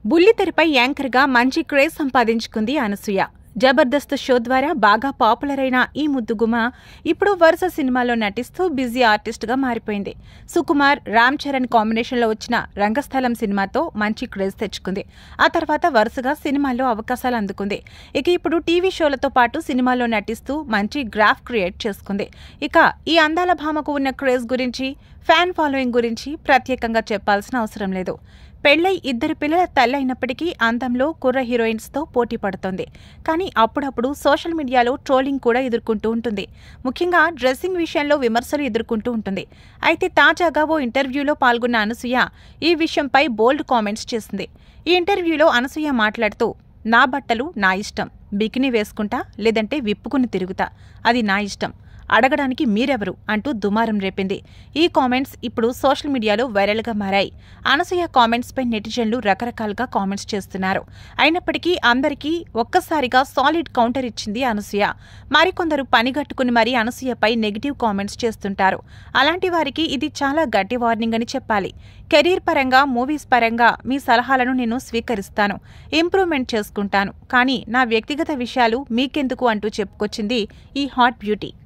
బుల్లితెరపై యాంకర్గా మంచి క్రేజ్ సంపాదించుకుంది అనసూయ. జబర్దస్త్ షో ద్వారా బాగా పాపులర్ అయిన ఈ ముద్దుగుమ్మ ఇప్పుడు వరుస సినిమాల్లో నటిస్తూ బిజీ ఆర్టిస్ట్గా మారిపోయింది. సుకుమార్, రామ్ చరణ్ కాంబినేషన్లో వచ్చిన రంగస్థలం సినిమాతో మంచి క్రేజ్ తెచ్చుకుంది. ఆ తర్వాత వరుసగా సినిమాల్లో అవకాశాలు అందుకుంది. ఇక ఇప్పుడు టీవీ షోలతో పాటు సినిమాల్లో నటిస్తూ మంచి గ్రాఫ్ క్రియేట్ చేసుకుంది. ఇక ఈ అందాల భామకు ఉన్న క్రేజ్ గురించి, ఫ్యాన్ ఫాలోయింగ్ గురించి ప్రత్యేకంగా చెప్పాల్సిన అవసరం లేదు. పెళ్లై 2 పిల్లల తల్లి అయినప్పటికీ అందంలో కుర్ర హీరోయిన్స్తో పోటీ పడుతోంది. కానీ అప్పుడప్పుడు సోషల్ మీడియాలో ట్రోలింగ్ కూడా ఎదుర్కొంటూ ఉంటుంది. ముఖ్యంగా డ్రెస్సింగ్ విషయంలో విమర్శలు ఎదుర్కొంటూ ఉంటుంది. అయితే తాజాగా ఓ ఇంటర్వ్యూలో పాల్గొన్న అనసూయ ఈ విషయంపై బోల్డ్ కామెంట్స్ చేసింది. ఈ ఇంటర్వ్యూలో అనసూయ మాట్లాడుతూ, నా బట్టలు నా ఇష్టం, బికినీ వేసుకుంటా లేదంటే విప్పుకుని తిరుగుతా, అది నా ఇష్టం, అడగడానికి మీరెవరు అంటూ దుమారం రేపింది. ఈ కామెంట్స్ ఇప్పుడు సోషల్ మీడియాలో వైరల్గా మారాయి. అనసూయ కామెంట్స్పై నెటిజన్లు రకరకాలుగా కామెంట్స్ చేస్తున్నారు. అయినప్పటికీ అందరికీ ఒక్కసారిగా సాలిడ్ కౌంటర్ ఇచ్చింది అనసూయ. మరికొందరు పనిగట్టుకుని మరీ అనసూయపై నెగిటివ్ కామెంట్స్ చేస్తుంటారు. అలాంటి వారికి ఇది చాలా గట్టి వార్నింగ్ అని చెప్పాలి. కెరీర్ పరంగా, మూవీస్ పరంగా మీ సలహాలను నేను స్వీకరిస్తాను, ఇంప్రూవ్మెంట్ చేసుకుంటాను, కానీ నా వ్యక్తిగత విషయాలు మీకెందుకు అంటూ చెప్పుకొచ్చింది ఈ హాట్ బ్యూటీ.